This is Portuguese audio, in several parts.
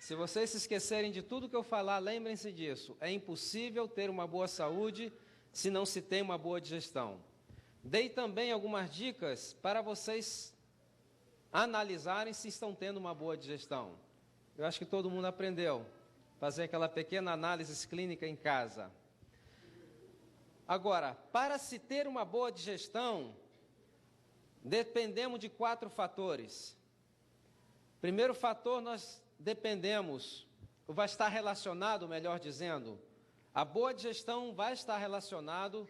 Se vocês se esquecerem de tudo que eu falar, lembrem-se disso. É impossível ter uma boa saúde se não se tem uma boa digestão. Dei também algumas dicas para vocês analisarem se estão tendo uma boa digestão. Eu acho que todo mundo aprendeu. Fazer aquela pequena análise clínica em casa. Agora, para se ter uma boa digestão, dependemos de 4 fatores. Primeiro fator, nós dependemos, vai estar relacionado, melhor dizendo, a boa digestão vai estar relacionado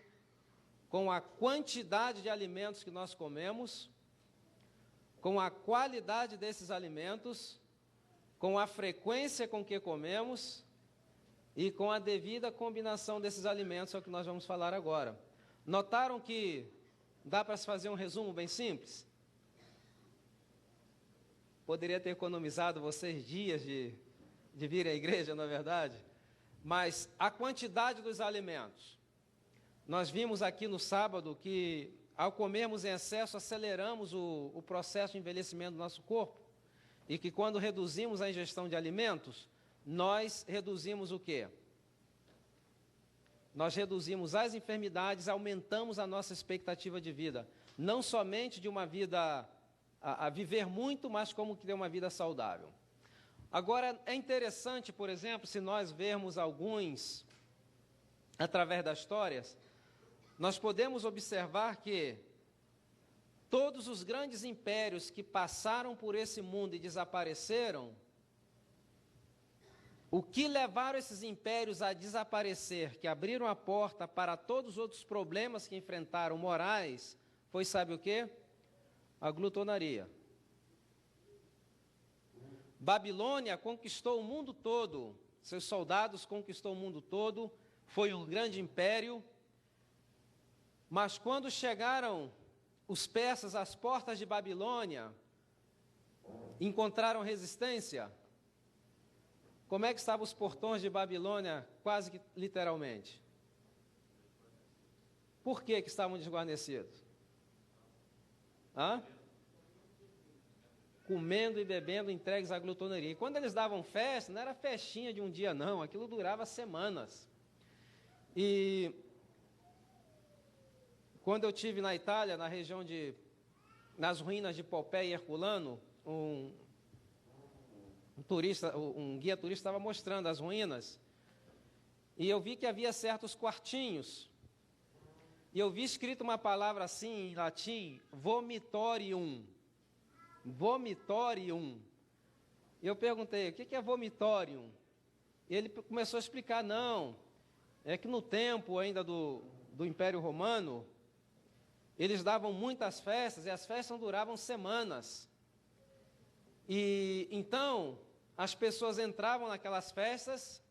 com a quantidade de alimentos que nós comemos, com a qualidade desses alimentos, com a frequência com que comemos e com a devida combinação desses alimentos, é o que nós vamos falar agora. Notaram que dá para se fazer um resumo bem simples? Poderia ter economizado vocês dias de vir à igreja, na verdade, mas a quantidade dos alimentos. Nós vimos aqui no sábado que, ao comermos em excesso, aceleramos o processo de envelhecimento do nosso corpo, e que quando reduzimos a ingestão de alimentos, nós reduzimos o quê? Nós reduzimos as enfermidades, aumentamos a nossa expectativa de vida, não somente de uma vida a viver muito, mas como que ter uma vida saudável. Agora, é interessante, por exemplo, se nós vermos alguns, através das histórias, nós podemos observar que todos os grandes impérios que passaram por esse mundo e desapareceram, o que levaram esses impérios a desaparecer, que abriram a porta para todos os outros problemas que enfrentaram morais, foi, sabe o quê? A glutonaria. Babilônia conquistou o mundo todo, seus soldados conquistou o mundo todo, foi um grande império, mas quando chegaram os persas às portas de Babilônia, encontraram resistência. Como é que estavam os portões de Babilônia, quase que literalmente? Por que estavam desguarnecidos? Comendo e bebendo, entregues à glutonaria. E quando eles davam festa, não era festinha de um dia não, aquilo durava semanas. E quando eu estive na Itália, na região nas ruínas de Pompeia e Herculano, um guia turista estava mostrando as ruínas, e eu vi que havia certos quartinhos, e eu vi escrito uma palavra assim em latim, vomitorium. Vomitorium. E eu perguntei, o que é vomitorium? E ele começou a explicar, não, é que no tempo ainda do Império Romano, eles davam muitas festas, e as festas duravam semanas. E então, as pessoas entravam naquelas festas,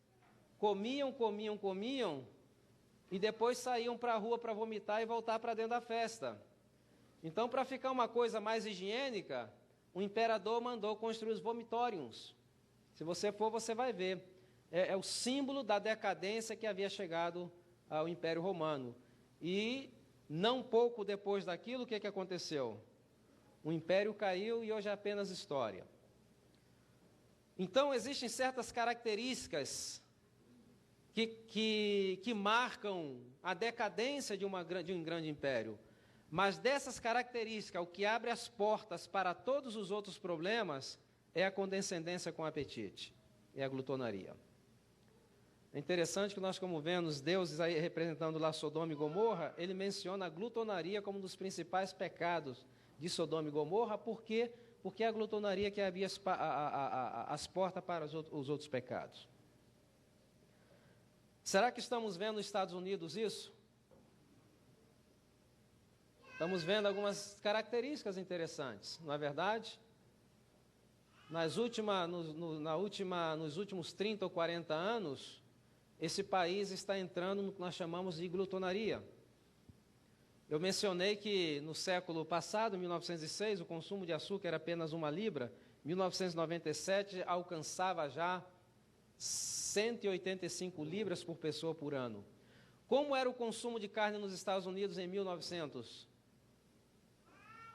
comiam, e depois saíam para a rua para vomitar e voltar para dentro da festa. Então, para ficar uma coisa mais higiênica, o imperador mandou construir os vomitóriums. Se você for, você vai ver. É o símbolo da decadência que havia chegado ao Império Romano. E, não pouco depois daquilo, o que aconteceu? O império caiu e hoje é apenas história. Então, existem certas características que marcam a decadência de um grande império. Mas dessas características, o que abre as portas para todos os outros problemas é a condescendência com o apetite, é a glutonaria. É interessante que nós, como vemos deuses aí representando lá Sodoma e Gomorra, ele menciona a glutonaria como um dos principais pecados de Sodoma e Gomorra, por quê? Porque é a glutonaria que abria as portas para os outros pecados. Será que estamos vendo nos Estados Unidos isso? Estamos vendo algumas características interessantes, não é verdade? Nos últimos 30 ou 40 anos, esse país está entrando no que nós chamamos de glutonaria. Eu mencionei que no século passado, 1906, o consumo de açúcar era apenas 1 libra, 1997 alcançava já 185 libras por pessoa por ano. Como era o consumo de carne nos Estados Unidos em 1900?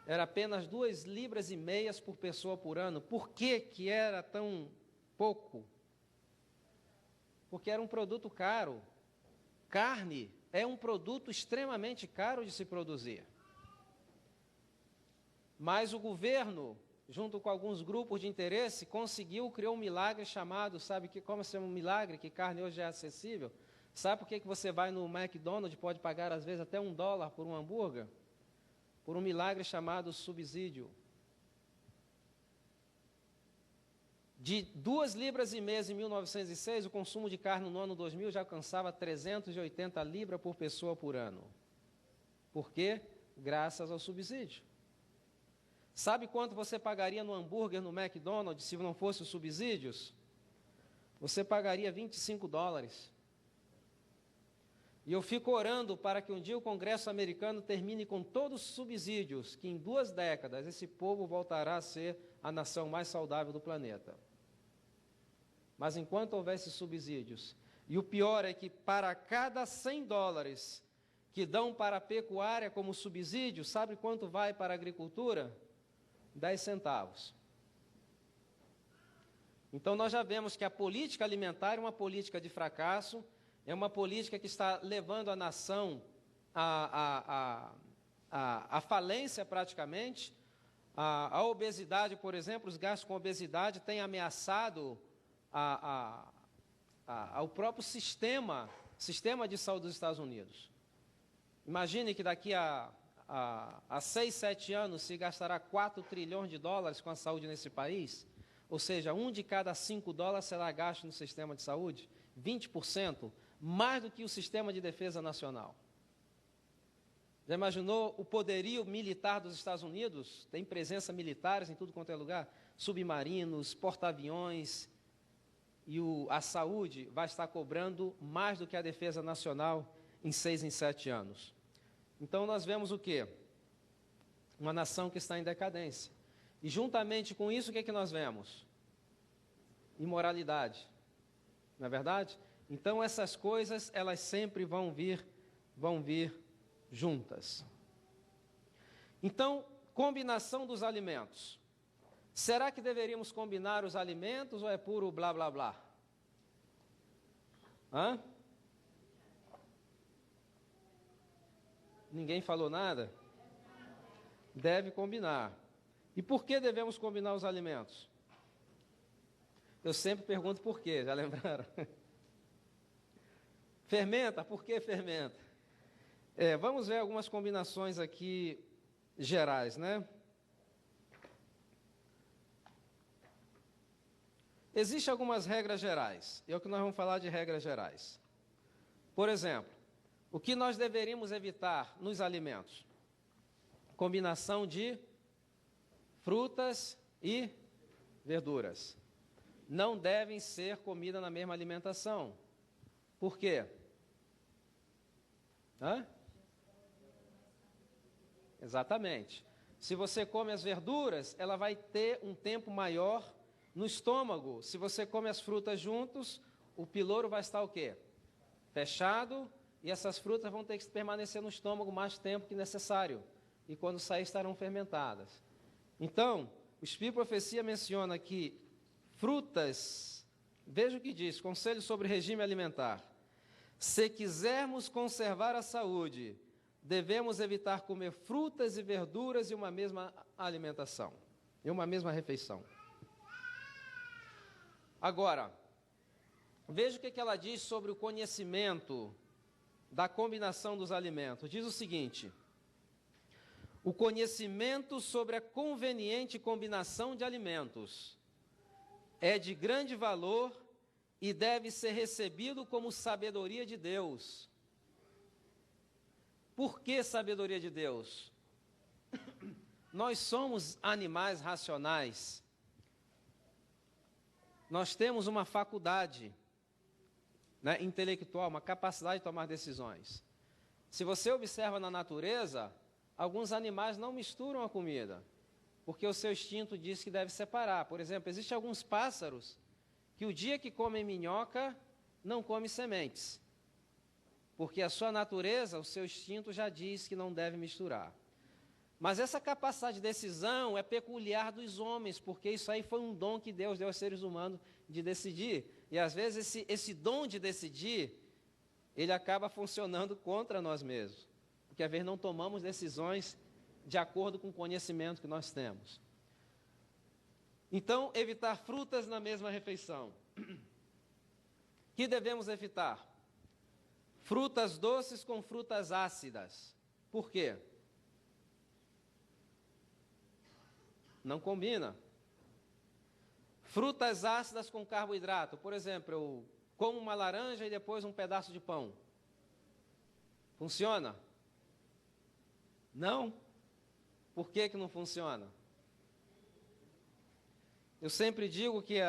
Era apenas 2,5 libras por pessoa por ano. Por que era tão pouco, porque era um produto caro. Carne é um produto extremamente caro de se produzir. Mas o governo, junto com alguns grupos de interesse, criou um milagre chamado, como é um milagre, que carne hoje é acessível? Sabe por que você vai no McDonald's e pode pagar às vezes até $1 por um hambúrguer? Por um milagre chamado subsídio. De 2,5 libras em 1906, o consumo de carne no ano 2000 já alcançava 380 libras por pessoa por ano. Por quê? Graças ao subsídio. Sabe quanto você pagaria no hambúrguer no McDonald's se não fosse os subsídios? Você pagaria $25. E eu fico orando para que um dia o Congresso americano termine com todos os subsídios, que em 2 décadas esse povo voltará a ser a nação mais saudável do planeta. Mas enquanto houvesse subsídios, e o pior é que para cada $100 que dão para a pecuária como subsídio, sabe quanto vai para a agricultura? 10 centavos. Então nós já vemos que a política alimentar é uma política de fracasso, é uma política que está levando a nação à falência praticamente. A obesidade, por exemplo, os gastos com obesidade têm ameaçado ao próprio sistema de saúde dos Estados Unidos. Imagine que daqui a 6, 7 anos se gastará $4 trilhões com a saúde nesse país, ou seja, 1 de cada $5 será gasto no sistema de saúde, 20%, mais do que o sistema de defesa nacional. Já imaginou o poderio militar dos Estados Unidos? Tem presença militares em tudo quanto é lugar, submarinos, porta-aviões, e a saúde vai estar cobrando mais do que a defesa nacional em 6 em 7 anos. Então nós vemos o quê? Uma nação que está em decadência. E juntamente com isso, o que nós vemos? Imoralidade. Não é verdade? Então essas coisas, elas sempre vão vir juntas. Então, combinação dos alimentos. Será que deveríamos combinar os alimentos ou é puro blá, blá, blá? Hã? Ninguém falou nada? Deve combinar. E por que devemos combinar os alimentos? Eu sempre pergunto por quê, já lembraram? Fermenta, por que fermenta? Vamos ver algumas combinações aqui gerais, né? Existem algumas regras gerais, é o que nós vamos falar de regras gerais. Por exemplo, o que nós deveríamos evitar nos alimentos? Combinação de frutas e verduras. Não devem ser comidas na mesma alimentação. Por quê? Exatamente. Se você come as verduras, ela vai ter um tempo maior no estômago. Se você come as frutas juntos, o piloro vai estar o quê? Fechado, e essas frutas vão ter que permanecer no estômago mais tempo que necessário. E quando sair, estarão fermentadas. Então, o Espírito de Profecia menciona que frutas, veja o que diz, conselho sobre regime alimentar. Se quisermos conservar a saúde, devemos evitar comer frutas e verduras em uma mesma alimentação, em uma mesma refeição. Agora, veja o que ela diz sobre o conhecimento da combinação dos alimentos. Diz o seguinte: o conhecimento sobre a conveniente combinação de alimentos é de grande valor e deve ser recebido como sabedoria de Deus. Por que sabedoria de Deus? Nós somos animais racionais. Nós temos uma faculdade, né, intelectual, uma capacidade de tomar decisões. Se você observa na natureza, alguns animais não misturam a comida, porque o seu instinto diz que deve separar. Por exemplo, existem alguns pássaros que o dia que comem minhoca, não comem sementes, porque a sua natureza, o seu instinto já diz que não deve misturar. Mas essa capacidade de decisão é peculiar dos homens, porque isso aí foi um dom que Deus deu aos seres humanos de decidir. E às vezes esse dom de decidir, ele acaba funcionando contra nós mesmos. Porque às vezes não tomamos decisões de acordo com o conhecimento que nós temos. Então, evitar frutas na mesma refeição. Que devemos evitar? Frutas doces com frutas ácidas. Por quê? Não combina. Frutas ácidas com carboidrato. Por exemplo, eu como uma laranja e depois um pedaço de pão. Funciona? Não? Por que não funciona? Eu sempre digo que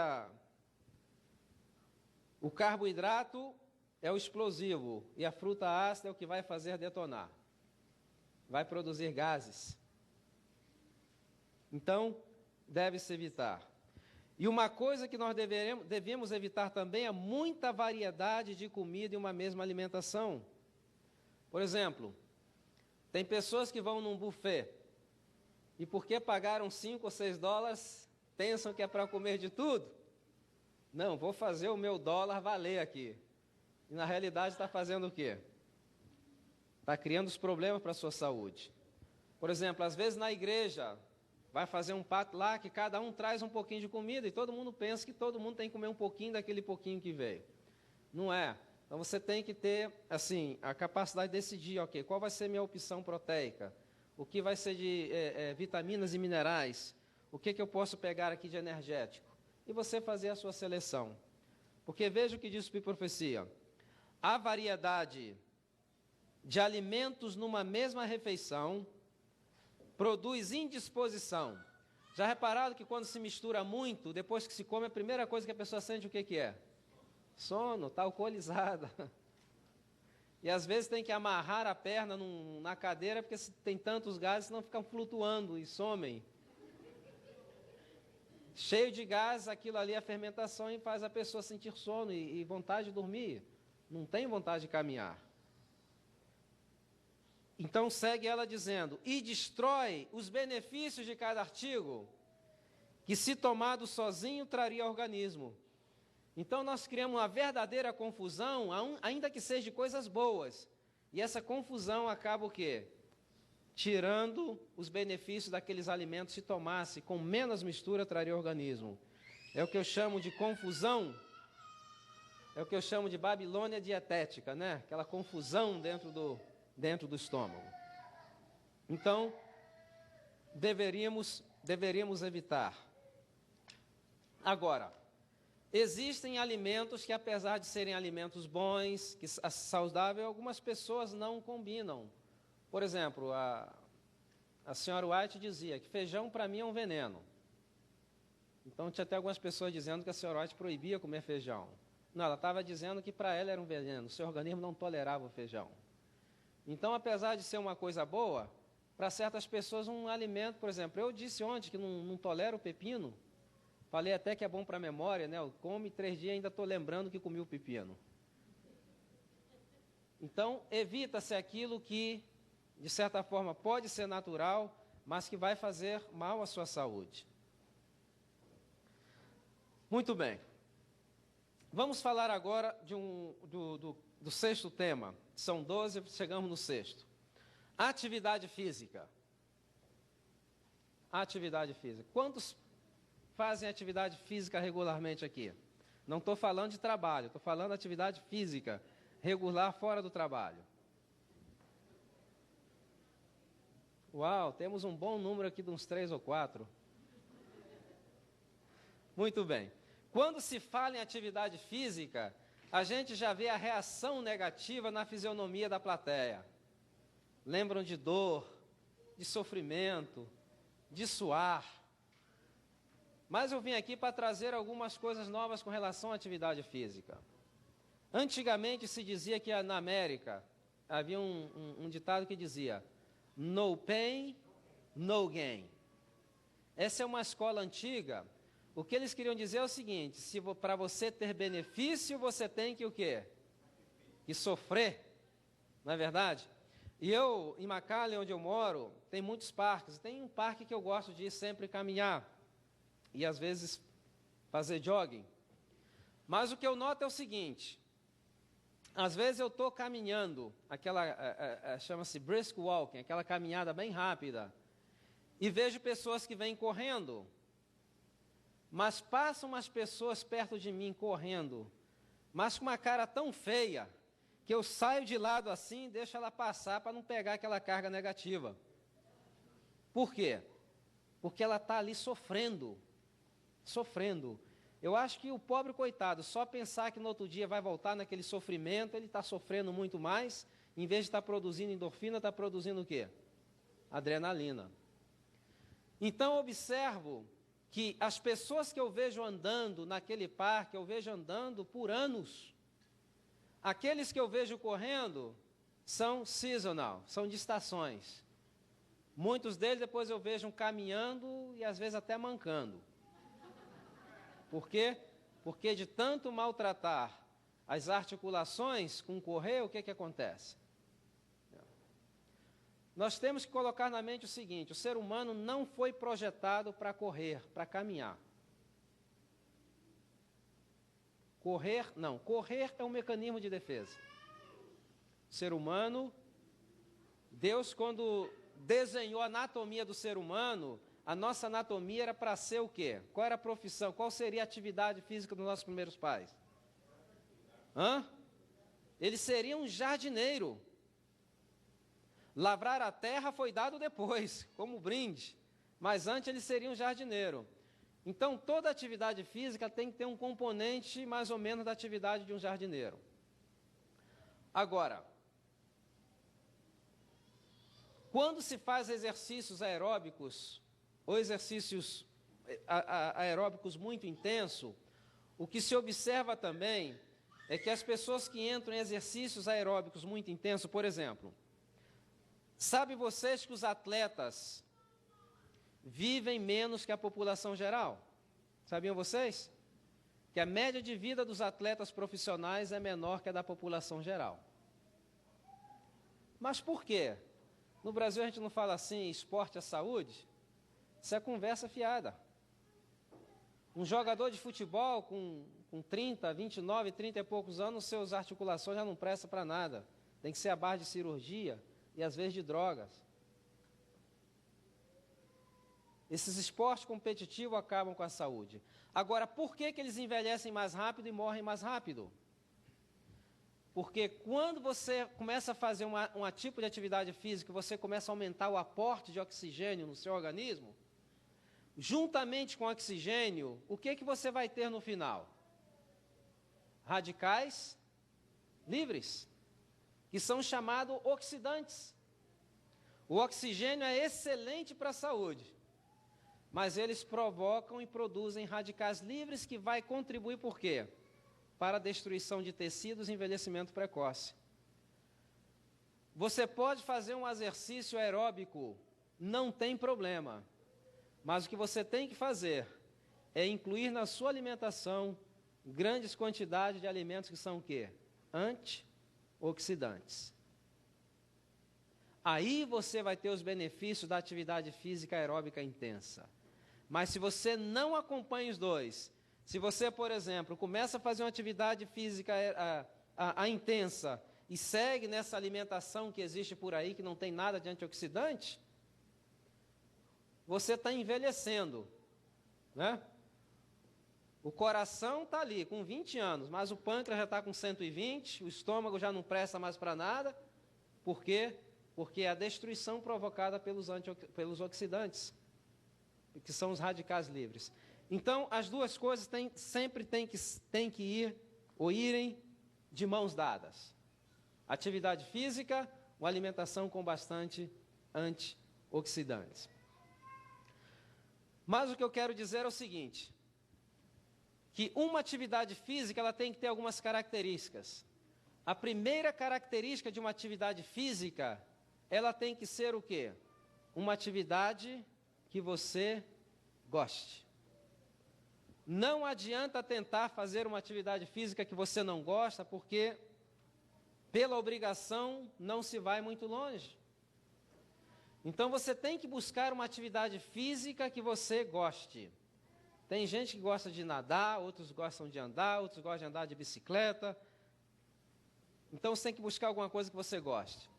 o carboidrato é o explosivo e a fruta ácida é o que vai fazer detonar. Vai produzir gases. Então, deve-se evitar. E uma coisa que nós devemos evitar também é muita variedade de comida em uma mesma alimentação. Por exemplo, tem pessoas que vão num buffet e porque pagaram 5 ou 6 dólares, pensam que é para comer de tudo. Não, vou fazer o meu dólar valer aqui. E na realidade está fazendo o quê? Está criando os problemas para a sua saúde. Por exemplo, às vezes na igreja, vai fazer um pacto lá que cada um traz um pouquinho de comida e todo mundo pensa que todo mundo tem que comer um pouquinho daquele pouquinho que veio. Não é. Então você tem que ter, assim, a capacidade de decidir, ok, qual vai ser minha opção proteica? O que vai ser de vitaminas e minerais? O que eu posso pegar aqui de energético? E você fazer a sua seleção. Porque veja o que diz a profecia. A variedade de alimentos numa mesma refeição produz indisposição. Já repararam que quando se mistura muito, depois que se come, a primeira coisa que a pessoa sente o que é? Sono, está alcoolizada. E às vezes tem que amarrar a perna na cadeira, porque tem tantos gases, senão ficam flutuando e somem. Cheio de gases, aquilo ali é a fermentação e faz a pessoa sentir sono e vontade de dormir. Não tem vontade de caminhar. Então segue ela dizendo, e destrói os benefícios de cada artigo, que se tomado sozinho traria ao organismo. Então nós criamos uma verdadeira confusão, ainda que seja de coisas boas. E essa confusão acaba o quê? Tirando os benefícios daqueles alimentos, se tomasse com menos mistura, traria ao organismo. É o que eu chamo de confusão, é o que eu chamo de Babilônia dietética, né? Aquela confusão dentro do estômago. Então, deveríamos evitar. Agora, existem alimentos que, apesar de serem alimentos bons, que saudáveis, algumas pessoas não combinam. Por exemplo, a senhora White dizia que feijão para mim é um veneno. Então tinha até algumas pessoas dizendo que a senhora White proibia comer feijão. Não, ela estava dizendo que para ela era um veneno, o seu organismo não tolerava o feijão. Então, apesar de ser uma coisa boa, para certas pessoas um alimento, por exemplo, eu disse ontem que não tolero o pepino, falei até que é bom para a memória, né? Eu como e 3 dias ainda estou lembrando que comi o pepino. Então, evita-se aquilo que, de certa forma, pode ser natural, mas que vai fazer mal à sua saúde. Muito bem. Vamos falar agora do sexto tema. São 12, chegamos no sexto. Atividade física. Atividade física. Quantos fazem atividade física regularmente aqui? Não estou falando de trabalho, estou falando de atividade física regular fora do trabalho. Uau, temos um bom número aqui de uns 3 ou 4. Muito bem. Quando se fala em atividade física, a gente já vê a reação negativa na fisionomia da plateia. Lembram de dor, de sofrimento, de suar. Mas eu vim aqui para trazer algumas coisas novas com relação à atividade física. Antigamente se dizia que na América havia um ditado que dizia no pain, no gain. Essa é uma escola antiga. O que eles queriam dizer é o seguinte, se para você ter benefício, você tem que o quê? Que sofrer, não é verdade? E eu, em McAllen, onde eu moro, tem muitos parques. Tem um parque que eu gosto de ir sempre caminhar e, às vezes, fazer jogging. Mas o que eu noto é o seguinte: às vezes eu estou caminhando, chama-se brisk walking, aquela caminhada bem rápida, e vejo pessoas que vêm correndo, mas passam umas pessoas perto de mim correndo, mas com uma cara tão feia, que eu saio de lado assim e deixo ela passar para não pegar aquela carga negativa. Por quê? Porque ela está ali sofrendo. Eu acho que o pobre coitado, só pensar que no outro dia vai voltar naquele sofrimento, ele está sofrendo muito mais, em vez de estar produzindo endorfina, está produzindo o quê? Adrenalina. Então, observo que as pessoas que eu vejo andando naquele parque, eu vejo andando por anos. Aqueles que eu vejo correndo são seasonal, são de estações. Muitos deles depois eu vejo caminhando e às vezes até mancando. Por quê? Porque de tanto maltratar as articulações com correr, o que acontece? Nós temos que colocar na mente o seguinte: o ser humano não foi projetado para correr, para caminhar. Correr é um mecanismo de defesa. O ser humano, Deus, quando desenhou a anatomia do ser humano, a nossa anatomia era para ser o quê? Qual era a profissão? Qual seria a atividade física dos nossos primeiros pais? Ele seria um jardineiro. Lavrar a terra foi dado depois, como brinde, mas antes ele seria um jardineiro. Então, toda atividade física tem que ter um componente mais ou menos da atividade de um jardineiro. Agora, quando se faz exercícios aeróbicos, ou exercícios aeróbicos muito intensos, o que se observa também é que as pessoas que entram em exercícios aeróbicos muito intensos, por exemplo, sabe vocês que os atletas vivem menos que a população geral? Sabiam vocês? Que a média de vida dos atletas profissionais é menor que a da população geral. Mas por quê? No Brasil a gente não fala assim, esporte é saúde? Isso é conversa fiada. Um jogador de futebol com 30, 29, 30 e poucos anos, suas articulações já não prestam para nada. Tem que ser a base de cirurgia e às vezes de drogas. Esses esportes competitivos acabam com a saúde. Agora, por que eles envelhecem mais rápido e morrem mais rápido? Porque quando você começa a fazer um tipo de atividade física, você começa a aumentar o aporte de oxigênio no seu organismo, juntamente com o oxigênio, o que você vai ter no final? Radicais livres, que são chamados oxidantes. O oxigênio é excelente para a saúde, mas eles provocam e produzem radicais livres que vai contribuir por quê? Para a destruição de tecidos e envelhecimento precoce. Você pode fazer um exercício aeróbico, não tem problema, mas o que você tem que fazer é incluir na sua alimentação grandes quantidades de alimentos que são o quê? Antioxidantes. Aí você vai ter os benefícios da atividade física aeróbica intensa. Mas se você não acompanha os dois, se você, por exemplo, começa a fazer uma atividade física intensa e segue nessa alimentação que existe por aí, que não tem nada de antioxidante, você está envelhecendo, né? O coração está ali, com 20 anos, mas o pâncreas já está com 120, o estômago já não presta mais para nada. Por quê? Porque é a destruição provocada pelos oxidantes, que são os radicais livres. Então, as duas coisas sempre têm que ir, ou irem, de mãos dadas. Atividade física ou alimentação com bastante antioxidantes. Mas o que eu quero dizer é o seguinte, que uma atividade física ela tem que ter algumas características. A primeira característica de uma atividade física, ela tem que ser o quê? Uma atividade que você goste. Não adianta tentar fazer uma atividade física que você não gosta, porque pela obrigação, não se vai muito longe. Então você tem que buscar uma atividade física que você goste. Tem gente que gosta de nadar, outros gostam de andar, outros gostam de andar de bicicleta. Então você tem que buscar alguma coisa que você goste.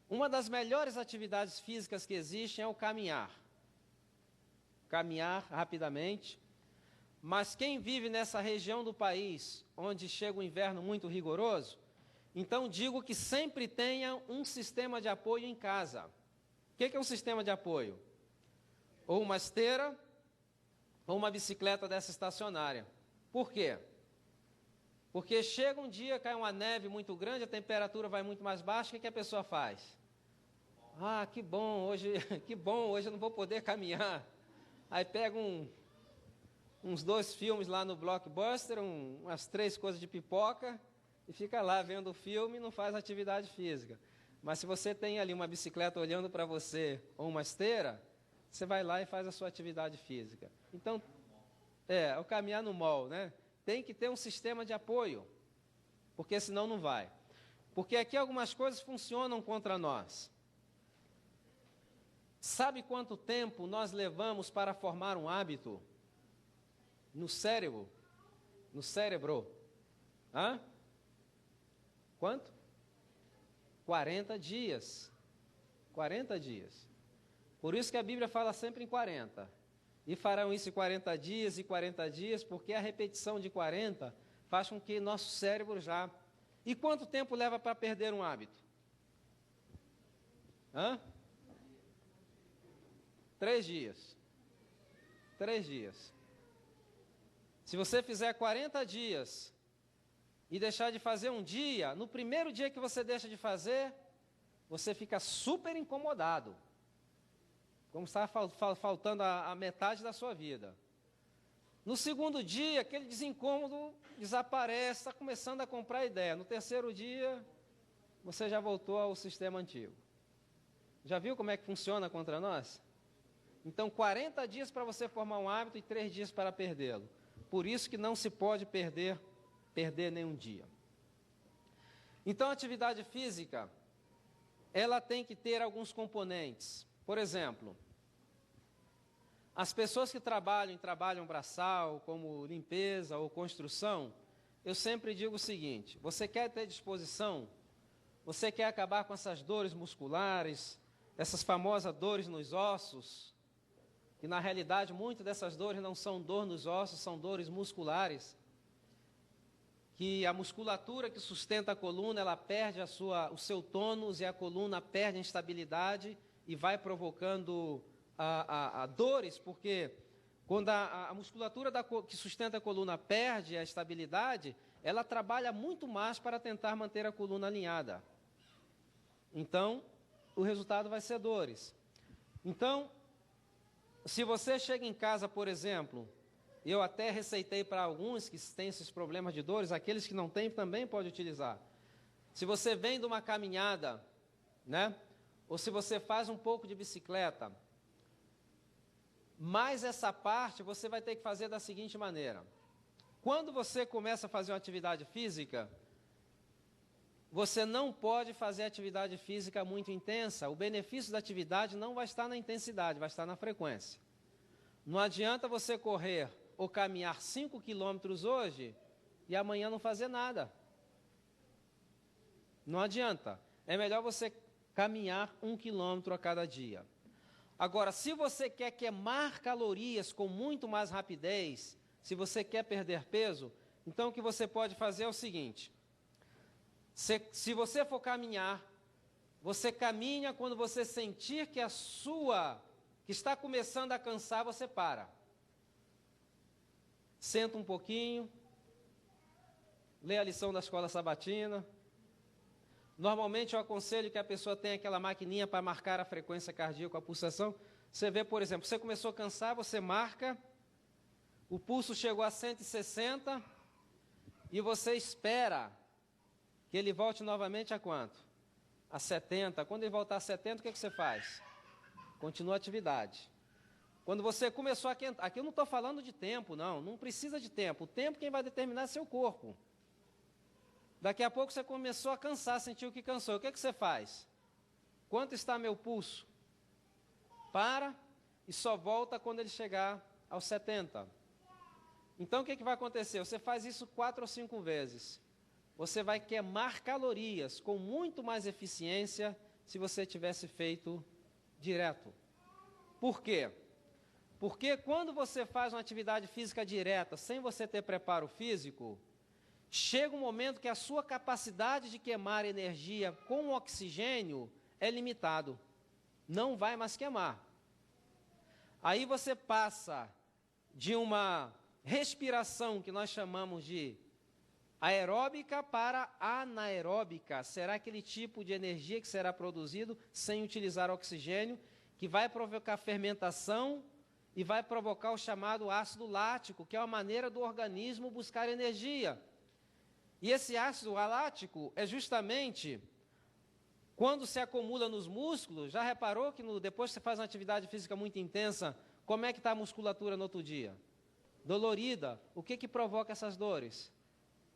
Uma das melhores atividades físicas que existem é o caminhar. Caminhar rapidamente. Mas quem vive nessa região do país, onde chega o inverno muito rigoroso, então digo que sempre tenha um sistema de apoio em casa. O que é um sistema de apoio? Ou uma esteira, ou uma bicicleta dessa estacionária. Por quê? Porque chega um dia, cai uma neve muito grande, a temperatura vai muito mais baixa, o que a pessoa faz? Ah, que bom, hoje eu não vou poder caminhar. Aí pega uns 2 filmes lá no Blockbuster, umas 3 coisas de pipoca, e fica lá vendo o filme e não faz atividade física. Mas se você tem ali uma bicicleta olhando para você, ou uma esteira, você vai lá e faz a sua atividade física. Então, o caminhar no mall, né? Tem que ter um sistema de apoio, porque senão não vai. Porque aqui algumas coisas funcionam contra nós. Sabe quanto tempo nós levamos para formar um hábito? No cérebro? No cérebro? Hã? Quanto? 40 dias. 40 dias. Por isso que a Bíblia fala sempre em 40. E farão isso em 40 dias e 40 dias, porque a repetição de 40 faz com que nosso cérebro já... E quanto tempo leva para perder um hábito? 3 dias. 3 dias. Se você fizer 40 dias e deixar de fazer um dia, no primeiro dia que você deixa de fazer, você fica super incomodado. Como está faltando a metade da sua vida. No segundo dia, aquele desincômodo desaparece, está começando a comprar ideia. No terceiro dia, você já voltou ao sistema antigo. Já viu como é que funciona contra nós? Então, 40 dias para você formar um hábito e 3 dias para perdê-lo. Por isso que não se pode perder nenhum dia. Então, a atividade física, ela tem que ter alguns componentes. Por exemplo, as pessoas que trabalham braçal, como limpeza ou construção, eu sempre digo o seguinte: você quer ter disposição? Você quer acabar com essas dores musculares, essas famosas dores nos ossos, que na realidade muitas dessas dores não são dor nos ossos, são dores musculares, que a musculatura que sustenta a coluna, ela perde o seu tônus e a coluna perde a instabilidade e vai provocando a dores, porque quando a musculatura que sustenta a coluna perde a estabilidade, ela trabalha muito mais para tentar manter a coluna alinhada. Então, o resultado vai ser dores. Então, se você chega em casa, por exemplo, eu até receitei para alguns que têm esses problemas de dores, aqueles que não têm também pode utilizar. Se você vem de uma caminhada, né? Ou se você faz um pouco de bicicleta, mais essa parte você vai ter que fazer da seguinte maneira. Quando você começa a fazer uma atividade física, você não pode fazer atividade física muito intensa. O benefício da atividade não vai estar na intensidade, vai estar na frequência. Não adianta você correr ou caminhar 5 quilômetros hoje e amanhã não fazer nada. Não adianta. É melhor você caminhar 1 quilômetro a cada dia. Agora, se você quer queimar calorias com muito mais rapidez, se você quer perder peso, então o que você pode fazer é o seguinte: se você for caminhar, você caminha quando você sentir que que está começando a cansar, você para. Senta um pouquinho, lê a lição da escola sabatina. Normalmente eu aconselho que a pessoa tenha aquela maquininha para marcar a frequência cardíaca, a pulsação. Você vê, por exemplo, você começou a cansar, você marca, o pulso chegou a 160 e você espera que ele volte novamente a quanto? A 70. Quando ele voltar a 70, o que você faz? Continua a atividade. Quando você começou a quentar, aqui eu não estou falando de tempo, não precisa de tempo. O tempo quem vai determinar é seu corpo. Daqui a pouco você começou a cansar, sentiu que cansou. O que você faz? Quanto está meu pulso? Para e só volta quando ele chegar aos 70. Então o que vai acontecer? Você faz isso 4 ou 5 vezes. Você vai queimar calorias com muito mais eficiência se você tivesse feito direto. Por quê? Porque quando você faz uma atividade física direta, sem você ter preparo físico, chega um momento que a sua capacidade de queimar energia com oxigênio é limitado. Não vai mais queimar. Aí você passa de uma respiração que nós chamamos de aeróbica para anaeróbica. Será aquele tipo de energia que será produzido sem utilizar oxigênio, que vai provocar fermentação e vai provocar o chamado ácido lático, que é uma maneira do organismo buscar energia. E esse ácido lático é justamente quando se acumula nos músculos. Já reparou que depois que você faz uma atividade física muito intensa, como é que está a musculatura no outro dia? Dolorida. O que provoca essas dores?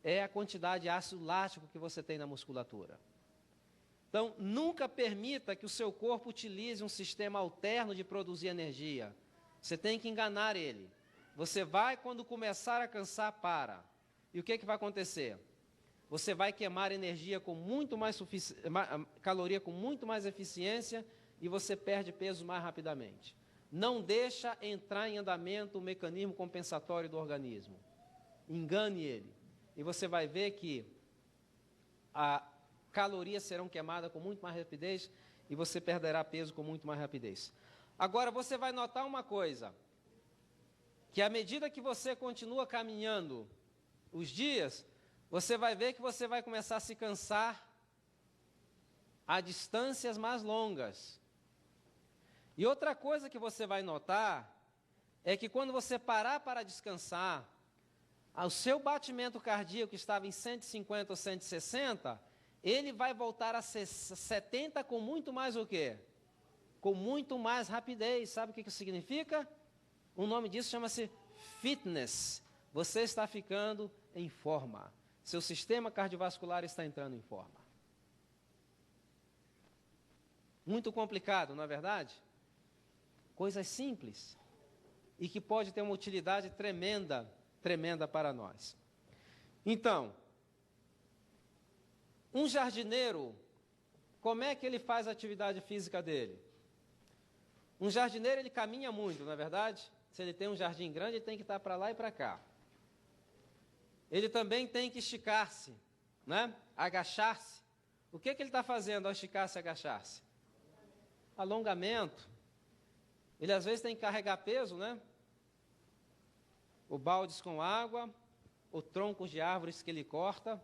É a quantidade de ácido lático que você tem na musculatura. Então, nunca permita que o seu corpo utilize um sistema alterno de produzir energia. Você tem que enganar ele. Você vai, quando começar a cansar, para. E o que vai acontecer? Você vai queimar energia com muito mais caloria com muito mais eficiência e você perde peso mais rapidamente. Não deixa entrar em andamento o mecanismo compensatório do organismo. Engane ele. E você vai ver que a calorias serão queimadas com muito mais rapidez e você perderá peso com muito mais rapidez. Agora, você vai notar uma coisa, que à medida que você continua caminhando os dias, você vai ver que você vai começar a se cansar a distâncias mais longas. E outra coisa que você vai notar é que quando você parar para descansar, o seu batimento cardíaco que estava em 150 ou 160, ele vai voltar a 70 com muito mais o quê? Com muito mais rapidez. Sabe o que isso significa? O nome disso chama-se fitness. Você está ficando em forma. Seu sistema cardiovascular está entrando em forma. Muito complicado, não é verdade? Coisas simples e que pode ter uma utilidade tremenda para nós. Então, um jardineiro, como é que ele faz a atividade física dele? Um jardineiro, ele caminha muito, não é verdade? Se ele tem um jardim grande, ele tem que estar para lá e para cá. Ele também tem que esticar-se, né? Agachar-se. O que ele está fazendo ao esticar-se e agachar-se? Alongamento. Ele às vezes tem que carregar peso, né? O baldes com água, o troncos de árvores que ele corta.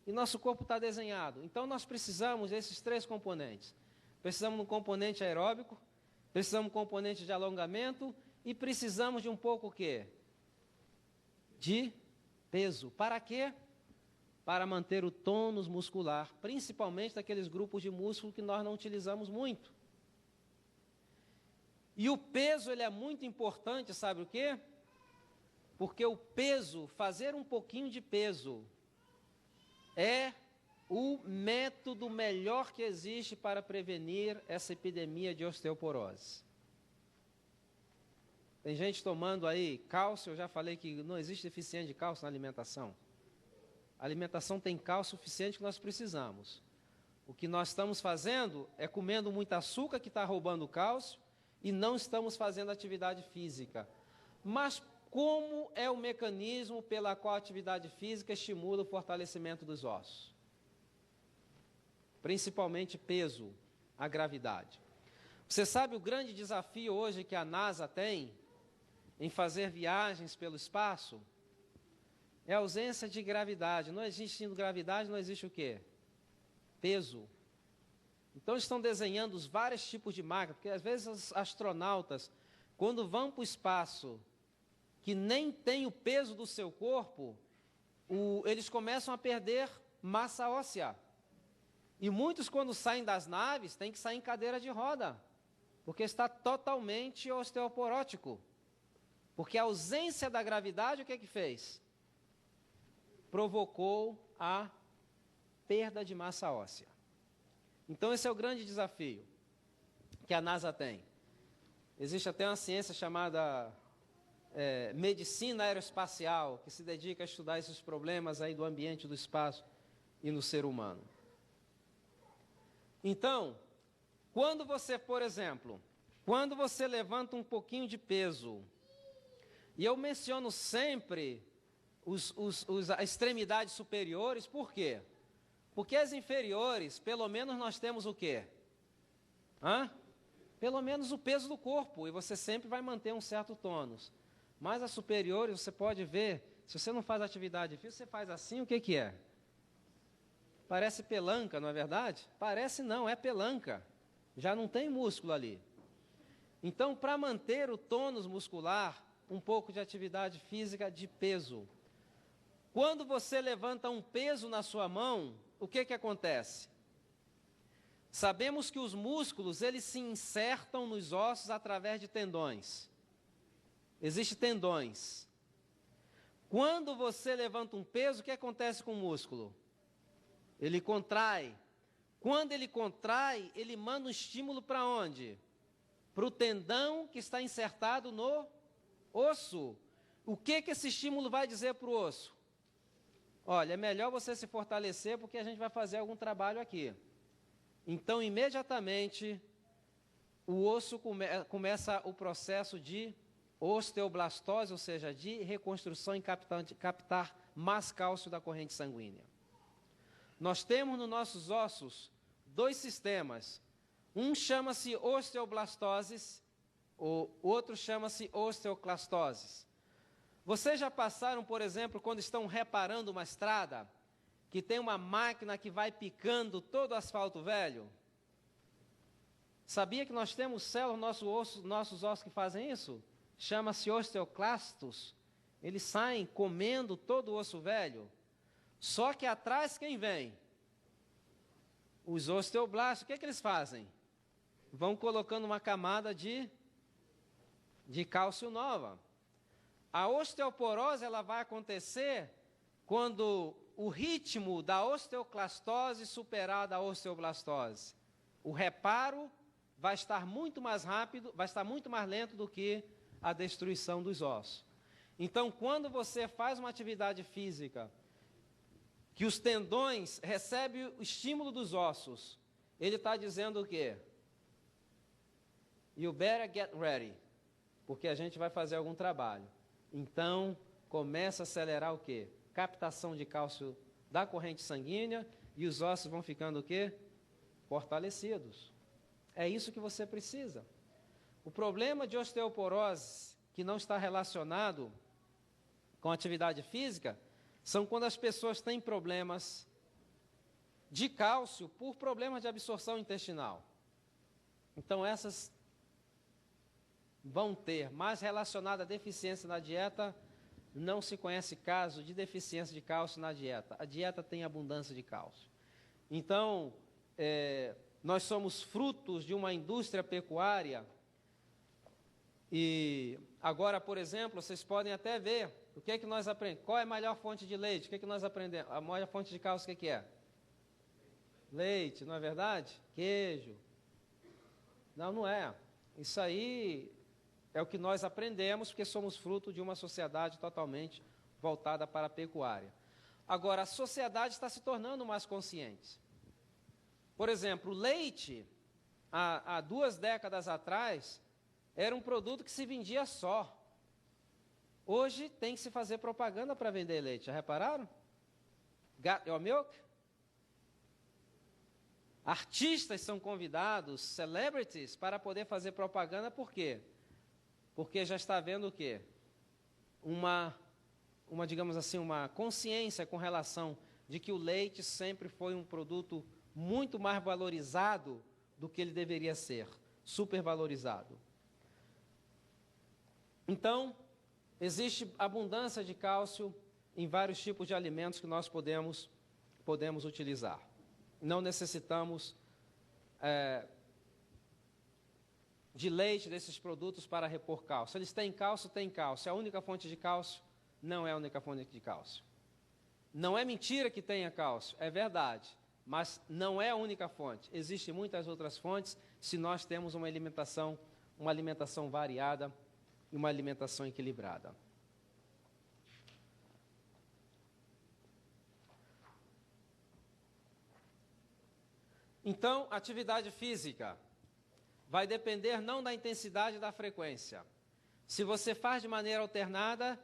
E nosso corpo está desenhado. Então nós precisamos desses 3 componentes. Precisamos de um componente aeróbico, precisamos de um componente de alongamento e precisamos de um pouco o quê? De peso. Para quê? Para manter o tônus muscular, principalmente daqueles grupos de músculo que nós não utilizamos muito. E o peso, ele é muito importante, sabe o quê? Porque o peso, fazer um pouquinho de peso, é o método melhor que existe para prevenir essa epidemia de osteoporose. Tem gente tomando aí cálcio, eu já falei que não existe deficiência de cálcio na alimentação. A alimentação tem cálcio suficiente que nós precisamos. O que nós estamos fazendo é comendo muito açúcar que está roubando cálcio e não estamos fazendo atividade física. Mas como é o mecanismo pela qual a atividade física estimula o fortalecimento dos ossos? Principalmente peso, a gravidade. Você sabe o grande desafio hoje que a NASA tem em fazer viagens pelo espaço? É a ausência de gravidade. Não existindo gravidade, não existe o quê? Peso. Então estão desenhando os vários tipos de máquinas, porque às vezes os astronautas, quando vão para o espaço, que nem tem o peso do seu corpo, eles começam a perder massa óssea. E muitos, quando saem das naves, têm que sair em cadeira de roda, porque está totalmente osteoporótico. Porque a ausência da gravidade, o que fez? Provocou a perda de massa óssea. Então, esse é o grande desafio que a NASA tem. Existe até uma ciência chamada medicina aeroespacial, que se dedica a estudar esses problemas aí do ambiente, do espaço e no ser humano. Então, quando você, por exemplo, quando você levanta um pouquinho de peso, e eu menciono sempre as extremidades superiores, por quê? Porque as inferiores, pelo menos nós temos o quê? Pelo menos o peso do corpo, e você sempre vai manter um certo tônus. Mas as superiores, você pode ver, se você não faz atividade física, você faz assim, o que que é? Parece pelanca, não é verdade? Parece não, é pelanca. Já não tem músculo ali. Então, para manter o tônus muscular, um pouco de atividade física de peso. Quando você levanta um peso na sua mão, o que que acontece? Sabemos que os músculos, eles se insertam nos ossos através de tendões. Existem tendões. Quando você levanta um peso, o que acontece com o músculo? Ele contrai. Quando ele contrai, ele manda um estímulo para onde? Para o tendão que está insertado no osso. O que que esse estímulo vai dizer para o osso? Olha, é melhor você se fortalecer porque a gente vai fazer algum trabalho aqui. Então, imediatamente, o osso começa o processo de osteoblastose, ou seja, de reconstrução e captar mais cálcio da corrente sanguínea. Nós temos nos nossos ossos dois sistemas. Um chama-se osteoblastoses, o outro chama-se osteoclastoses. Vocês já passaram, por exemplo, quando estão reparando uma estrada, que tem uma máquina que vai picando todo o asfalto velho? Sabia que nós temos células nos nossos ossos que fazem isso? Chama-se osteoclastos. Eles saem comendo todo o osso velho. Só que atrás quem vem? Os osteoblastos. O que é que eles fazem? Vão colocando uma camada de cálcio nova. A osteoporose ela vai acontecer quando o ritmo da osteoclastose superar da osteoblastose. O reparo vai estar muito mais rápido, vai estar muito mais lento do que a destruição dos ossos. Então, quando você faz uma atividade física, que os tendões recebem o estímulo dos ossos, ele está dizendo o quê? You better get ready, porque a gente vai fazer algum trabalho. Então, começa a acelerar o quê? Captação de cálcio da corrente sanguínea e os ossos vão ficando o quê? Fortalecidos. É isso que você precisa. O problema de osteoporose, que não está relacionado com atividade física, são quando as pessoas têm problemas de cálcio por problemas de absorção intestinal. Então, essas vão ter, mais relacionada à deficiência na dieta, não se conhece caso de deficiência de cálcio na dieta. A dieta tem abundância de cálcio. Então, nós somos frutos de uma indústria pecuária e agora, por exemplo, vocês podem até ver o que é que nós aprendemos. Qual é a melhor fonte de leite? O que é que nós aprendemos? A maior fonte de cálcio, o que é? Leite, não é verdade? Queijo. Não, não é. Isso aí é o que nós aprendemos porque somos fruto de uma sociedade totalmente voltada para a pecuária. Agora, a sociedade está se tornando mais consciente. Por exemplo, o leite, há 2 décadas atrás, era um produto que se vendia só. Hoje tem que se fazer propaganda para vender leite. Já repararam? Got your milk? Artistas são convidados, celebrities, para poder fazer propaganda, por quê? Porque já está havendo o quê? Digamos assim, uma consciência com relação de que o leite sempre foi um produto muito mais valorizado do que ele deveria ser, supervalorizado. Então, existe abundância de cálcio em vários tipos de alimentos que nós podemos utilizar. Não necessitamos de leite desses produtos para repor cálcio. Eles têm cálcio, tem cálcio. É a única fonte de cálcio? Não é a única fonte de cálcio. Não é mentira que tenha cálcio, é verdade. mas não é a única fonte. Existem muitas outras fontes se nós temos uma alimentação variada e uma alimentação equilibrada. Então, atividade física vai depender não da intensidade e da frequência. Se você faz de maneira alternada,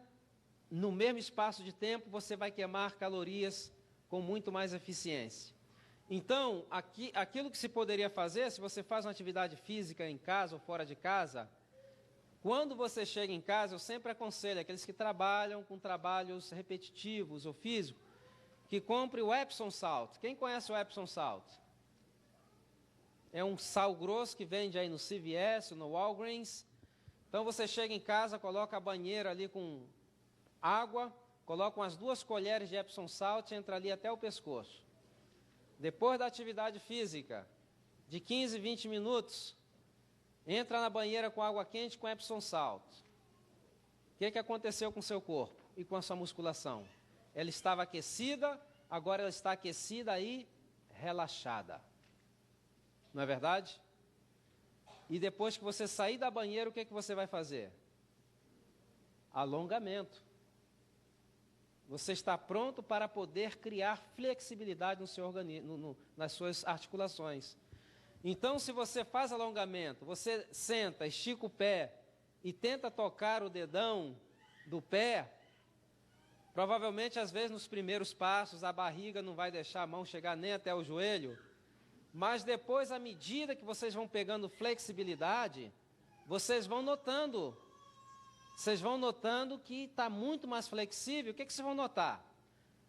no mesmo espaço de tempo, você vai queimar calorias com muito mais eficiência. Então, aquilo que se poderia fazer, se você faz uma atividade física em casa ou fora de casa, quando você chega em casa, eu sempre aconselho aqueles que trabalham com trabalhos repetitivos ou físicos, que compre o Epsom Salt. Quem conhece o Epsom Salt? É um sal grosso que vende aí no CVS, no Walgreens. Então você chega em casa, coloca a banheira ali com água, coloca umas 2 colheres de Epsom Salt e entra ali até o pescoço. Depois da atividade física, de 15, 20 minutos, entra na banheira com água quente com Epsom Salt. O que aconteceu com o seu corpo e com a sua musculação? Ela estava aquecida, agora ela está aquecida e relaxada. Não é verdade? E depois que você sair da banheira, o que você vai fazer? Alongamento. Você está pronto para poder criar flexibilidade no seu organismo, nas suas articulações. Então, se você faz alongamento, você senta, estica o pé e tenta tocar o dedão do pé, provavelmente, às vezes, nos primeiros passos, a barriga não vai deixar a mão chegar nem até o joelho, mas depois, à medida que vocês vão pegando flexibilidade, vocês vão notando que está muito mais flexível. O que vocês vão notar?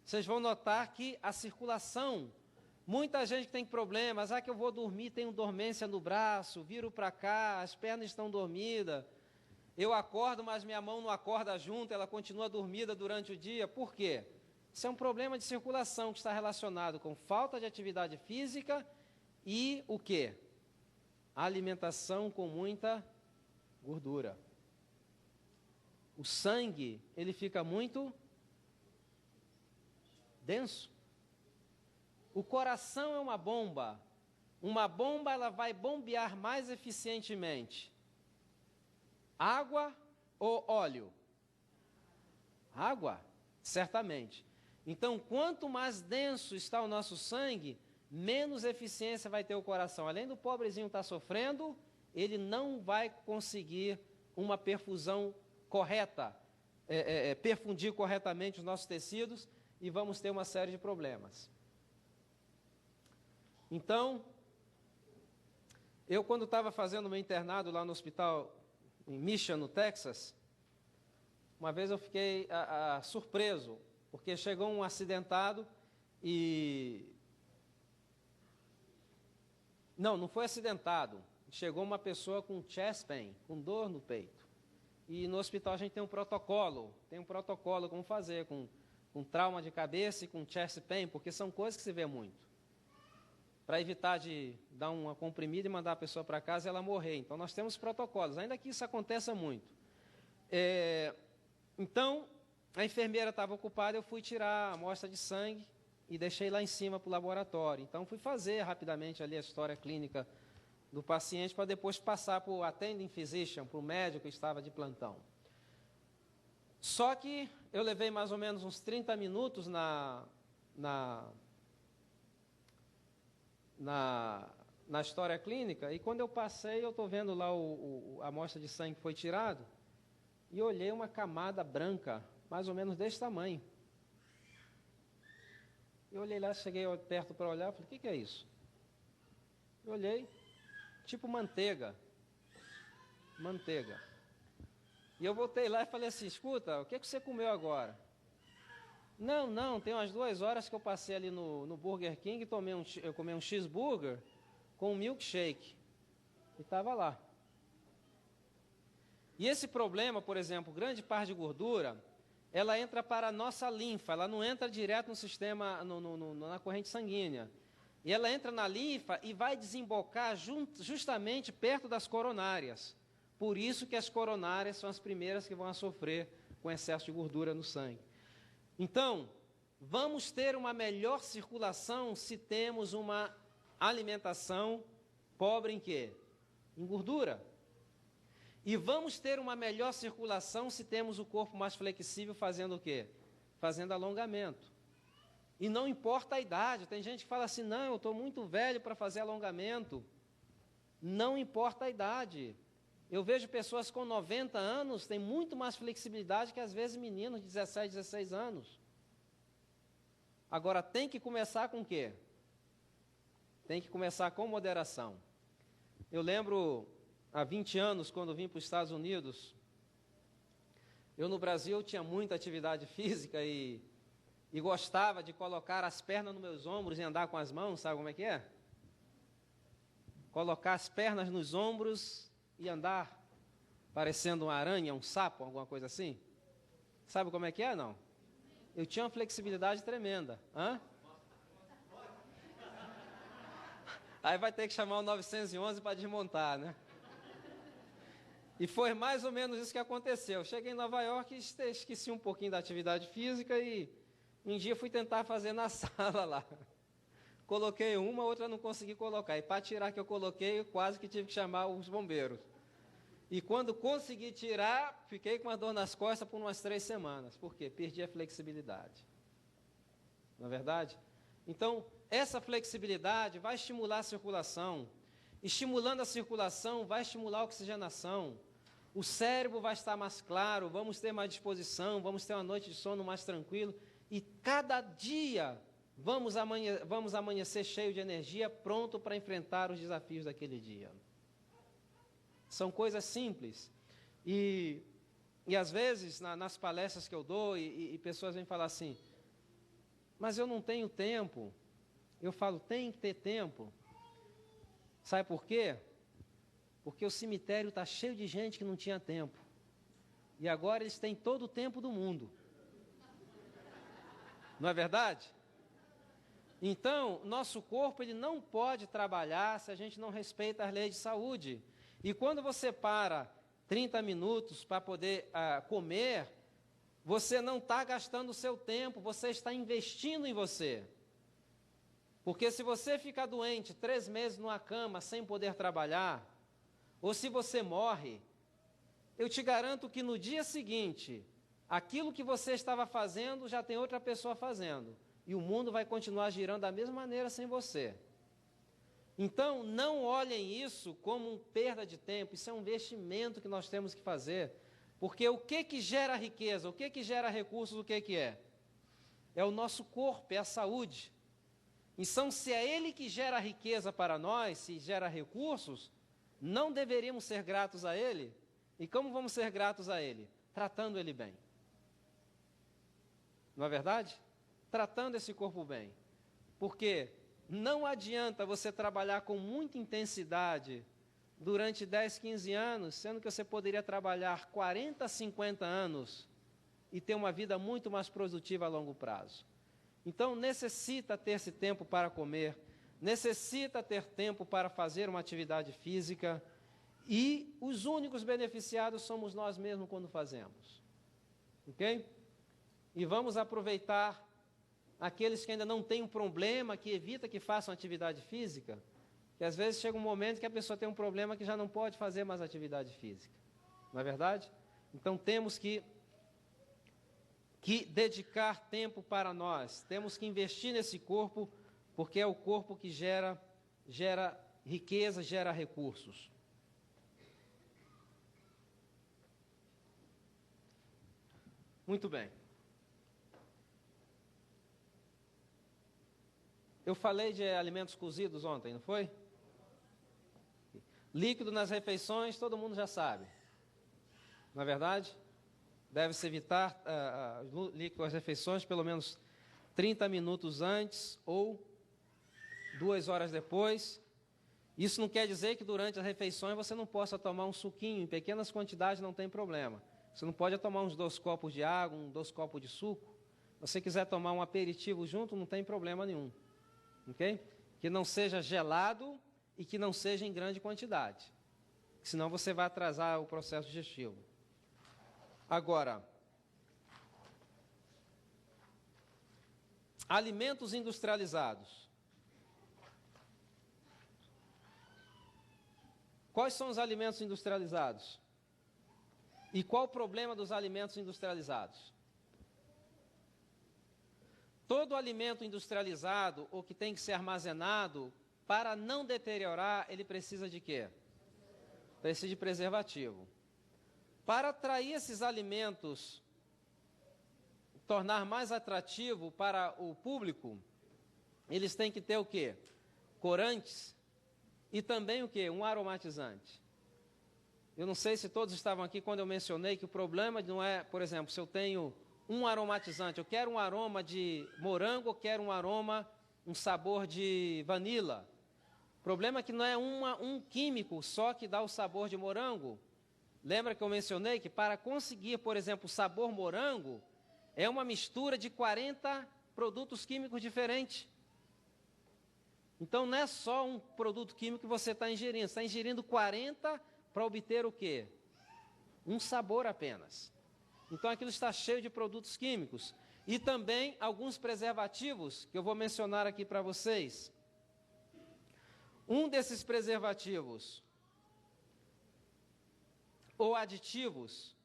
Vocês vão notar que a circulação, muita gente que tem problemas, que eu vou dormir, tenho dormência no braço, viro para cá, as pernas estão dormidas, eu acordo, mas minha mão não acorda junto, ela continua dormida durante o dia. Por quê? Isso é um problema de circulação que está relacionado com falta de atividade física e o quê? A alimentação com muita gordura. O sangue, ele fica muito denso. O coração é uma bomba. Uma bomba, ela vai bombear mais eficientemente água ou óleo? Água, certamente. Então, quanto mais denso está o nosso sangue, menos eficiência vai ter o coração. Além do pobrezinho estar sofrendo, ele não vai conseguir uma perfusão correta, perfundir corretamente os nossos tecidos e vamos ter uma série de problemas. Então, eu quando estava fazendo meu internado lá no hospital em Mission, no Texas, uma vez eu fiquei surpreso, porque chegou um acidentado e... Não foi acidentado, chegou uma pessoa com chest pain, com dor no peito. E no hospital a gente tem um protocolo como fazer, com trauma de cabeça e com chest pain, porque são coisas que se vê muito. Para evitar de dar uma comprimida e mandar a pessoa para casa e ela morrer. Então nós temos protocolos, ainda que isso aconteça muito. Então, a enfermeira estava ocupada, eu fui tirar a amostra de sangue e deixei lá em cima para o laboratório. Então fui fazer rapidamente ali a história clínica do paciente para depois passar para o attending physician, para o médico que estava de plantão. Só que eu levei mais ou menos uns 30 minutos na história clínica, e quando eu passei, eu estou vendo lá a amostra de sangue que foi tirado, e olhei uma camada branca, mais ou menos desse tamanho. Eu olhei lá, cheguei perto para olhar, falei, o que é isso? Eu olhei, tipo manteiga. E eu voltei lá e falei assim, escuta, o que você comeu agora? Não, tem umas 2 horas que eu passei ali no Burger King e eu comi um cheeseburger com um milkshake. E estava lá. E esse problema, por exemplo, grande parte de gordura, ela entra para a nossa linfa, ela não entra direto no sistema, na corrente sanguínea. E ela entra na linfa e vai desembocar justamente perto das coronárias. Por isso que as coronárias são as primeiras que vão sofrer com excesso de gordura no sangue. Então, vamos ter uma melhor circulação se temos uma alimentação pobre em quê? Em gordura. E vamos ter uma melhor circulação se temos o corpo mais flexível fazendo o quê? Fazendo alongamento. E não importa a idade, tem gente que fala assim, não, eu estou muito velho para fazer alongamento. Não importa a idade. Eu vejo pessoas com 90 anos, têm muito mais flexibilidade que às vezes meninos de 17, 16 anos. Agora, tem que começar com o quê? Tem que começar com moderação. Eu lembro, há 20 anos, quando vim para os Estados Unidos, eu no Brasil tinha muita atividade física e gostava de colocar as pernas nos meus ombros e andar com as mãos, sabe como é que é? Colocar as pernas nos ombros e andar parecendo uma aranha, um sapo, alguma coisa assim. Sabe como é que é, não? Eu tinha uma flexibilidade tremenda. Hã? Aí vai ter que chamar o 911 para desmontar, né? E foi mais ou menos isso que aconteceu. Cheguei em Nova York e esqueci um pouquinho da atividade física e um dia fui tentar fazer na sala lá. Coloquei uma, outra não consegui colocar. E para tirar que eu coloquei, eu quase que tive que chamar os bombeiros. E quando consegui tirar, fiquei com uma dor nas costas por umas 3 semanas. Por quê? Perdi a flexibilidade. Não é verdade? Então, essa flexibilidade vai estimular a circulação. Estimulando a circulação, vai estimular a oxigenação. O cérebro vai estar mais claro, vamos ter mais disposição, vamos ter uma noite de sono mais tranquilo. E cada dia vamos amanhecer cheio de energia, pronto para enfrentar os desafios daquele dia. São coisas simples. E às vezes, nas palestras que eu dou, e pessoas vêm falar assim, mas eu não tenho tempo. Eu falo, tem que ter tempo. Sabe por quê? Porque o cemitério está cheio de gente que não tinha tempo. E agora eles têm todo o tempo do mundo. Não é verdade? Então, nosso corpo ele não pode trabalhar se a gente não respeita as leis de saúde. E quando você para 30 minutos para poder comer, você não está gastando o seu tempo, você está investindo em você. Porque se você ficar doente 3 meses numa cama sem poder trabalhar, ou se você morre, eu te garanto que no dia seguinte, aquilo que você estava fazendo já tem outra pessoa fazendo. E o mundo vai continuar girando da mesma maneira sem você. Então, não olhem isso como uma perda de tempo, isso é um investimento que nós temos que fazer. Porque o que gera riqueza, o que gera recursos, o que é? É o nosso corpo, é a saúde. Então, se é Ele que gera riqueza para nós, se gera recursos, não deveríamos ser gratos a Ele? E como vamos ser gratos a Ele? Tratando Ele bem. Não é verdade? Tratando esse corpo bem. Porque não adianta você trabalhar com muita intensidade durante 10, 15 anos, sendo que você poderia trabalhar 40, 50 anos e ter uma vida muito mais produtiva a longo prazo. Então, necessita ter esse tempo para comer, necessita ter tempo para fazer uma atividade física e os únicos beneficiados somos nós mesmos quando fazemos. Ok? E vamos aproveitar aqueles que ainda não têm um problema, que evita que façam atividade física, que às vezes chega um momento que a pessoa tem um problema que já não pode fazer mais atividade física. Não é verdade? Então temos que dedicar tempo para nós, temos que investir nesse corpo, porque é o corpo que gera riqueza, gera recursos. Muito bem. Eu falei de alimentos cozidos ontem, não foi? Líquido nas refeições, todo mundo já sabe. Não é verdade? Deve-se evitar líquido nas refeições pelo menos 30 minutos antes ou 2 horas depois. Isso não quer dizer que durante as refeições você não possa tomar um suquinho, em pequenas quantidades não tem problema. Você não pode tomar uns 2 copos de água, 2 copos de suco. Se você quiser tomar um aperitivo junto, não tem problema nenhum. Ok? Que não seja gelado e que não seja em grande quantidade. Senão você vai atrasar o processo digestivo. Agora, Alimentos industrializados. Quais são os alimentos industrializados? E qual o problema dos alimentos industrializados? Todo alimento industrializado ou que tem que ser armazenado, para não deteriorar, ele precisa de quê? Precisa de preservativo. Para atrair esses alimentos, tornar mais atrativo para o público, eles têm que ter o quê? Corantes e também o quê? Um aromatizante. Eu não sei se todos estavam aqui quando eu mencionei que o problema não é, por exemplo, se eu tenho um aromatizante, eu quero um aroma de morango, eu quero um sabor de vanila. O problema é que não é um químico só que dá o sabor de morango. Lembra que eu mencionei que para conseguir, por exemplo, o sabor morango, é uma mistura de 40 produtos químicos diferentes. Então não é só um produto químico que você está ingerindo, você está ingerindo 40 para obter o quê? Um sabor apenas. Então aquilo está cheio de produtos químicos. E também alguns preservativos que eu vou mencionar aqui para vocês. Um desses preservativos ou aditivos,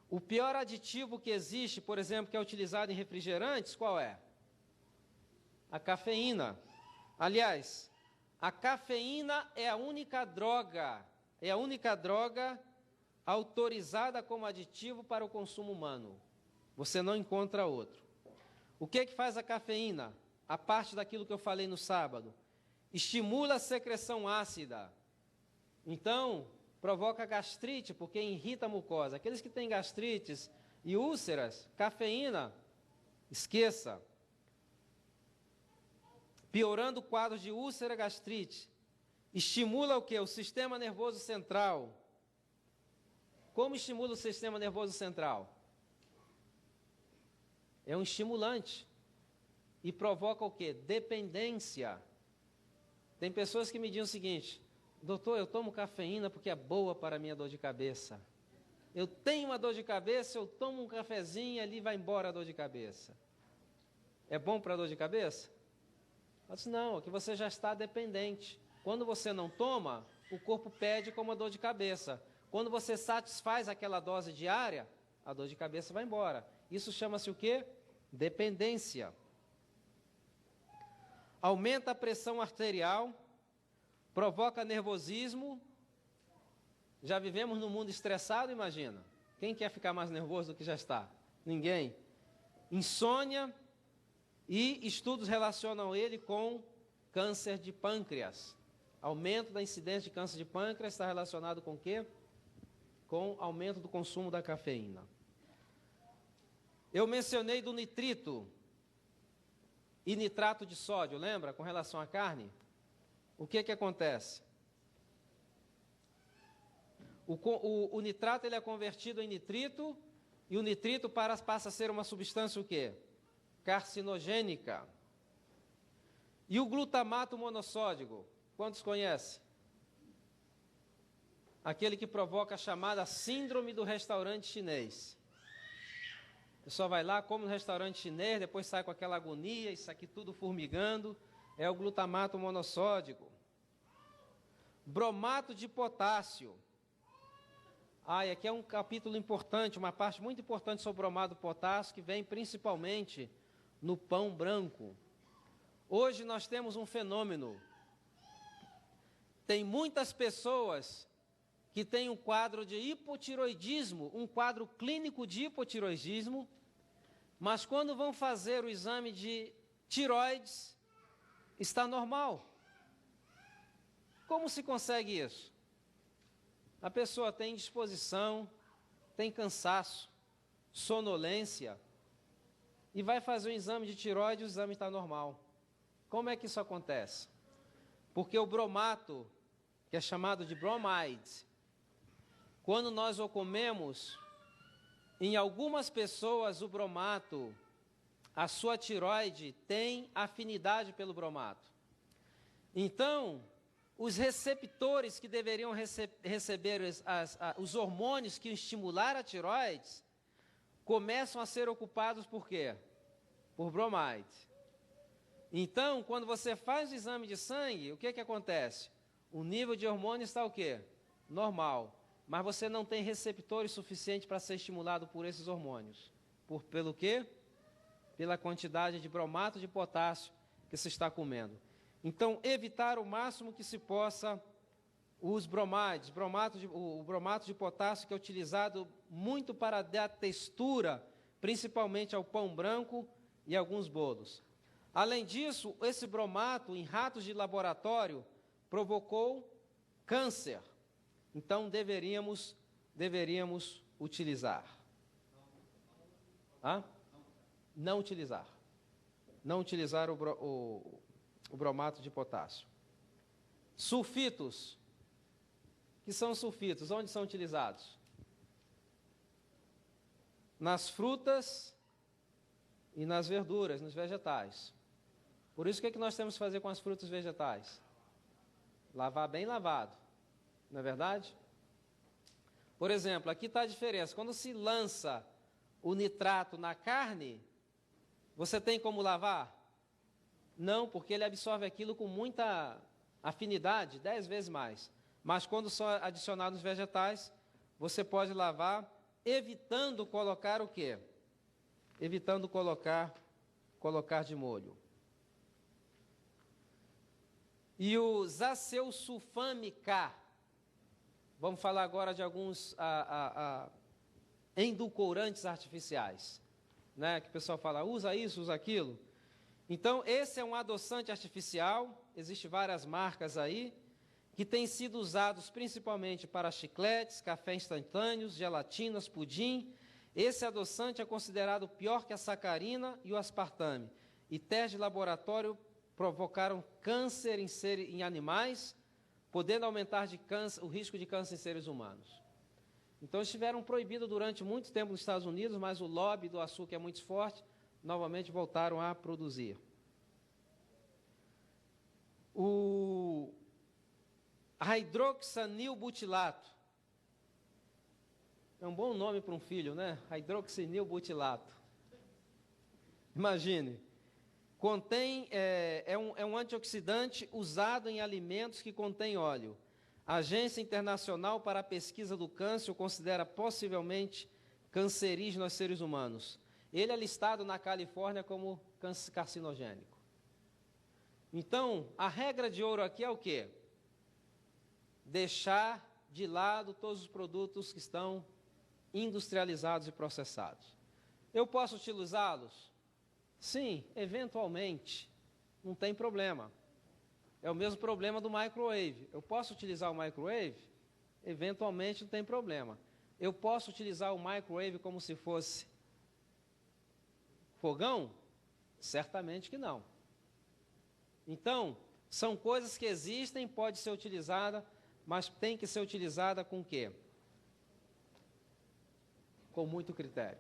o pior aditivo que existe, por exemplo, que é utilizado em refrigerantes, qual é? A cafeína. Aliás, a cafeína é a única droga autorizada como aditivo para o consumo humano. Você não encontra outro. O que faz a cafeína? A parte daquilo que eu falei no sábado. Estimula a secreção ácida. Então, provoca gastrite, porque irrita a mucosa. Aqueles que têm gastrites e úlceras, cafeína, esqueça. Piorando o quadro de úlcera e gastrite. Estimula o quê? O sistema nervoso central. Como estimula o sistema nervoso central? É um estimulante. E provoca o quê? Dependência. Tem pessoas que me dizem o seguinte: doutor, eu tomo cafeína porque é boa para a minha dor de cabeça. Eu tenho uma dor de cabeça, eu tomo um cafezinho e ali vai embora a dor de cabeça. É bom para a dor de cabeça? Eu disse, não, é que você já está dependente. Quando você não toma, o corpo pede como a dor de cabeça. Quando você satisfaz aquela dose diária, a dor de cabeça vai embora. Isso chama-se o quê? Dependência. Aumenta a pressão arterial, provoca nervosismo. Já vivemos num mundo estressado, imagina. Quem quer ficar mais nervoso do que já está? Ninguém. Insônia, e estudos relacionam ele com câncer de pâncreas. Aumento da incidência de câncer de pâncreas está relacionado com o quê? Com aumento do consumo da cafeína. Eu mencionei do nitrito e nitrato de sódio, lembra? Com relação à carne. O que acontece? O nitrato ele é convertido em nitrito e o nitrito passa a ser uma substância o quê? Carcinogênica. E o glutamato monossódico, quantos conhecem? Aquele que provoca a chamada síndrome do restaurante chinês. A pessoa vai lá, come no restaurante chinês, depois sai com aquela agonia, isso aqui tudo formigando, é o glutamato monossódico. Bromato de potássio. E aqui é um capítulo importante, uma parte muito importante sobre o bromato de potássio, que vem principalmente no pão branco. Hoje nós temos um fenômeno. Tem muitas pessoas que têm um quadro de hipotiroidismo, um quadro clínico de hipotiroidismo, mas quando vão fazer o exame de tiroides, está normal. Como se consegue isso? A pessoa tem indisposição, tem cansaço, sonolência, e vai fazer um exame de tiroide e o exame está normal. Como é que isso acontece? Porque o bromato, que é chamado de bromide, quando nós o comemos, em algumas pessoas o bromato, a sua tiroide tem afinidade pelo bromato. Então, os receptores que deveriam receber os hormônios que estimular a tiroide, começam a ser ocupados por quê? Por bromide. Então, quando você faz o exame de sangue, o que que acontece? O nível de hormônio está o quê? Normal. Mas você não tem receptores suficientes para ser estimulado por esses hormônios. Pelo quê? Pela quantidade de bromato de potássio que se está comendo. Então, evitar o máximo que se possa os bromáides, o bromato de potássio que é utilizado muito para dar textura, principalmente ao pão branco e alguns bolos. Além disso, esse bromato em ratos de laboratório provocou câncer. Então, deveríamos utilizar. Não utilizar. Não utilizar o bromato de potássio. Sulfitos. O que são sulfitos? Onde são utilizados? Nas frutas e nas verduras, nos vegetais. Por isso, o que nós temos que fazer com as frutas e vegetais? Lavar bem lavado. Não é verdade? Por exemplo, aqui está a diferença. Quando se lança o nitrato na carne, você tem como lavar? Não, porque ele absorve aquilo com muita afinidade, 10 vezes mais. Mas quando são adicionados nos vegetais, você pode lavar, evitando colocar o quê? Evitando colocar de molho. E o zaceusulfame K. Vamos falar agora de alguns endulcorantes artificiais, né? Que o pessoal fala, usa isso, usa aquilo. Então, esse é um adoçante artificial, existem várias marcas aí, que têm sido usados principalmente para chicletes, café instantâneos, gelatinas, pudim. Esse adoçante é considerado pior que a sacarina e o aspartame. E testes de laboratório provocaram câncer em animais, podendo aumentar o risco de câncer em seres humanos. Então, estiveram proibidos durante muito tempo nos Estados Unidos, mas o lobby do açúcar é muito forte, novamente voltaram a produzir. O hidroxanilbutilato. É um bom nome para um filho, né? Hidroxanilbutilato. Imagine. É um antioxidante usado em alimentos que contêm óleo. A Agência Internacional para a Pesquisa do Câncer o considera possivelmente cancerígeno aos seres humanos. Ele é listado na Califórnia como carcinogênico. Então, a regra de ouro aqui é o quê? Deixar de lado todos os produtos que estão industrializados e processados. Eu posso utilizá-los? Sim, eventualmente. Não tem problema. É o mesmo problema do microwave. Eu posso utilizar o microwave? Eventualmente não tem problema. Eu posso utilizar o microwave como se fosse fogão? Certamente que não. Então, são coisas que existem, pode ser utilizada, mas tem que ser utilizada com o quê? Com muito critério.